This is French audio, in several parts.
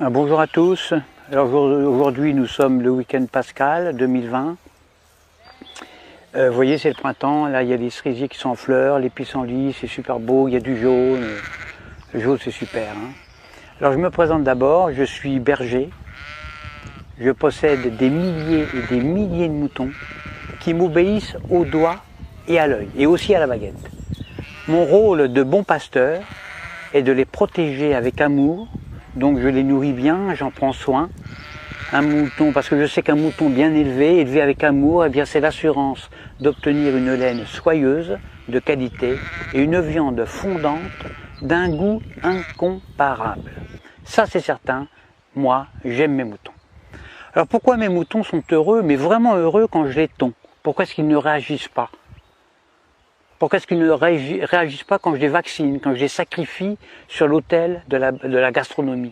Bonjour à tous. Alors aujourd'hui nous sommes le week-end pascal 2020. Vous voyez, c'est le printemps, là il y a les cerisiers qui sont en fleurs, les pissenlits, c'est super beau, il y a du jaune. Le jaune c'est super. Alors je me présente d'abord, je suis berger. Je possède des milliers et des milliers de moutons qui m'obéissent au doigt et à l'œil, et aussi à la baguette. Mon rôle de bon pasteur est de les protéger avec amour. Donc je les nourris bien, j'en prends soin. Un mouton, parce que je sais qu'un mouton bien élevé, élevé avec amour, eh bien c'est l'assurance d'obtenir une laine soyeuse, de qualité, et une viande fondante d'un goût incomparable. Ça c'est certain, moi j'aime mes moutons. Alors pourquoi mes moutons sont heureux, mais vraiment heureux quand je les tonds? Pourquoi est-ce qu'ils ne réagissent pas? Pourquoi est-ce qu'ils ne réagissent pas quand je les vaccine, quand je les sacrifie sur l'autel de la gastronomie?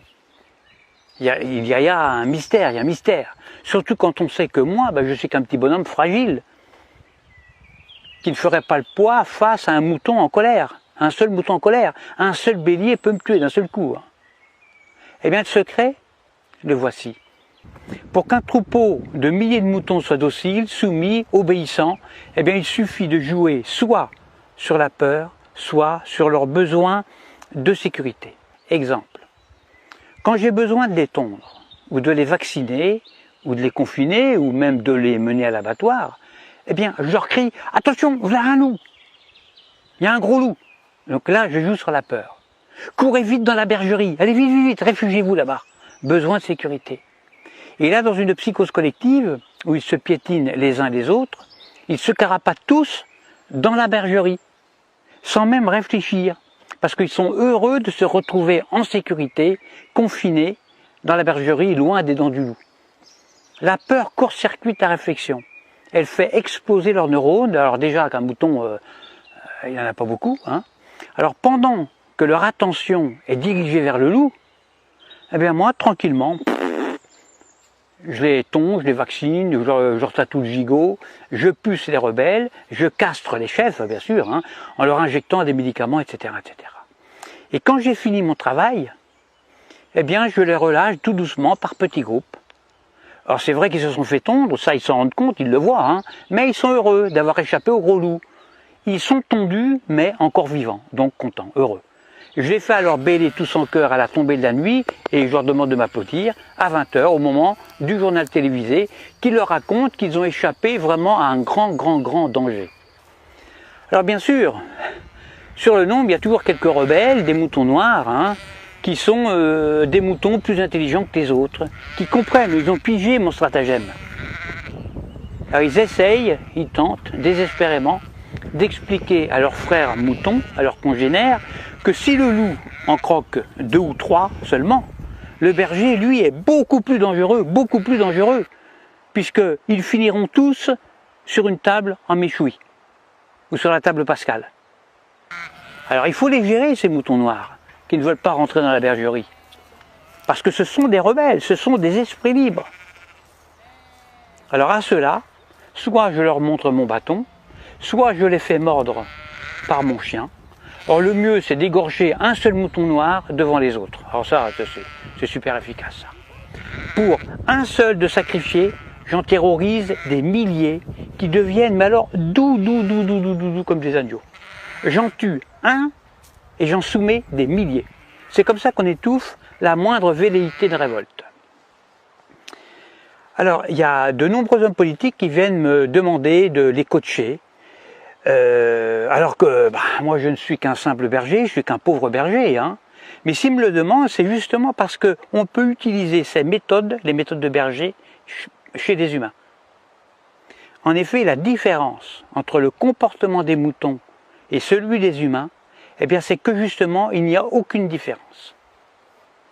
Il y a un mystère, il y a un mystère. Surtout quand on sait que moi, je suis qu'un petit bonhomme fragile, qui ne ferait pas le poids face à un mouton en colère. Un seul mouton en colère, un seul bélier peut me tuer d'un seul coup. Eh bien le secret, le voici. Pour qu'un troupeau de milliers de moutons soit docile, soumis, obéissant, eh bien il suffit de jouer soit sur la peur, soit sur leurs besoins de sécurité. Exemple, quand j'ai besoin de les tondre, ou de les vacciner, ou de les confiner, ou même de les mener à l'abattoir, eh bien je leur crie « Attention, voilà un loup ! Il y a un gros loup !» Donc là, je joue sur la peur. « Courez vite dans la bergerie, allez vite, vite, vite, réfugiez-vous là-bas !» Besoin de sécurité. Et là, dans une psychose collective, où ils se piétinent les uns les autres, ils se carapatent tous dans la bergerie, sans même réfléchir, parce qu'ils sont heureux de se retrouver en sécurité, confinés dans la bergerie, loin des dents du loup. La peur court-circuite la réflexion. Elle fait exploser leurs neurones. Alors déjà, qu'un mouton, il n'y en a pas beaucoup. Alors pendant que leur attention est dirigée vers le loup, eh bien moi, tranquillement, je les tonds, je les vaccine, je leur tatoue le gigot, je puce les rebelles, je castre les chefs, bien sûr, en leur injectant des médicaments, etc., etc. Et quand j'ai fini mon travail, eh bien, je les relâche tout doucement par petits groupes. Alors c'est vrai qu'ils se sont fait tondre, ça ils s'en rendent compte, ils le voient, mais ils sont heureux d'avoir échappé au gros loup. Ils sont tondus, mais encore vivants, donc contents, heureux. Je les fais alors bêler tous en chœur à la tombée de la nuit et je leur demande de m'applaudir à 20 h au moment du journal télévisé qui leur raconte qu'ils ont échappé vraiment à un grand danger. Alors bien sûr, sur le nombre, il y a toujours quelques rebelles, des moutons noirs, qui sont des moutons plus intelligents que les autres, qui comprennent, ils ont pigé mon stratagème. Alors ils essayent, ils tentent désespérément d'expliquer à leurs frères moutons, à leurs congénères, que si le loup en croque 2 ou 3 seulement, le berger, lui, est beaucoup plus dangereux, puisqu'ils finiront tous sur une table en méchoui, ou sur la table pascale. Alors il faut les gérer, ces moutons noirs, qui ne veulent pas rentrer dans la bergerie, parce que ce sont des rebelles, ce sont des esprits libres. Alors à ceux-là, soit je leur montre mon bâton, soit je les fais mordre par mon chien. Or le mieux c'est d'égorger un seul mouton noir devant les autres. Alors ça c'est super efficace ça. Pour un seul de sacrifié, j'en terrorise des milliers qui deviennent mais alors doux comme des agneaux. J'en tue un et j'en soumets des milliers. C'est comme ça qu'on étouffe la moindre velléité de révolte. Alors il y a de nombreux hommes politiques qui viennent me demander de les coacher. Alors que moi je ne suis qu'un simple berger, je suis qu'un pauvre berger. Mais s'ils me le demandent, c'est justement parce qu'on peut utiliser ces méthodes, les méthodes de berger, chez des humains. En effet, la différence entre le comportement des moutons et celui des humains, eh bien c'est que justement il n'y a aucune différence.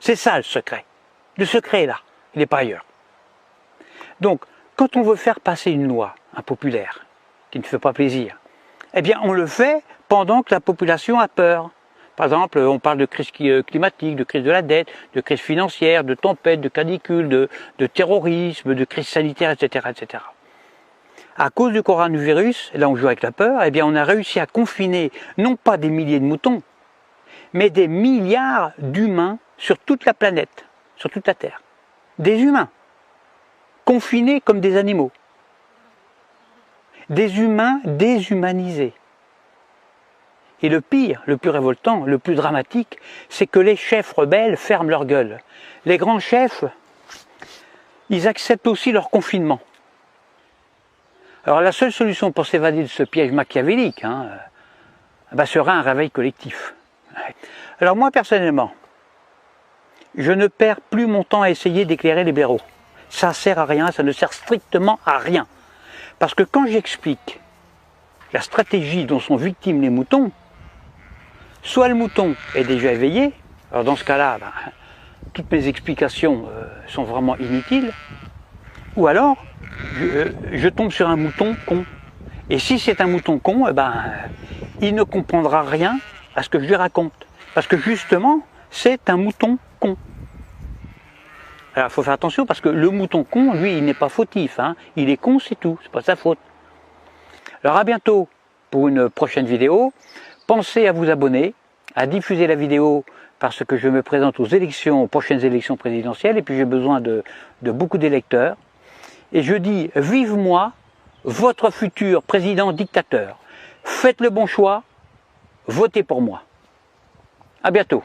C'est ça le secret. Le secret est là, il n'est pas ailleurs. Donc, quand on veut faire passer une loi impopulaire, qui ne fait pas plaisir, eh bien on le fait pendant que la population a peur. Par exemple, on parle de crise climatique, de crise de la dette, de crise financière, de tempête, de canicule, de terrorisme, de crise sanitaire, etc., etc. À cause du coronavirus, là on joue avec la peur, eh bien on a réussi à confiner non pas des milliers de moutons, mais des milliards d'humains sur toute la planète, sur toute la Terre. Des humains, confinés comme des animaux. Des humains déshumanisés. Et le pire, le plus révoltant, le plus dramatique, c'est que les chefs rebelles ferment leur gueule. Les grands chefs, ils acceptent aussi leur confinement. Alors la seule solution pour s'évader de ce piège machiavélique serait un réveil collectif. Alors moi personnellement, je ne perds plus mon temps à essayer d'éclairer les blaireaux. Ça ne sert à rien, ça ne sert strictement à rien. Parce que quand j'explique la stratégie dont sont victimes les moutons, soit le mouton est déjà éveillé, alors dans ce cas-là, toutes mes explications sont vraiment inutiles, ou alors je tombe sur un mouton con. Et si c'est un mouton con, il ne comprendra rien à ce que je lui raconte. Parce que justement, c'est un mouton con. Alors il faut faire attention parce que le mouton con, lui, il n'est pas fautif. Il est con, c'est tout, c'est pas sa faute. Alors à bientôt pour une prochaine vidéo. Pensez à vous abonner, à diffuser la vidéo parce que je me présente aux prochaines élections présidentielles et puis j'ai besoin de beaucoup d'électeurs. Et je dis, vive moi, votre futur président dictateur. Faites le bon choix, votez pour moi. À bientôt.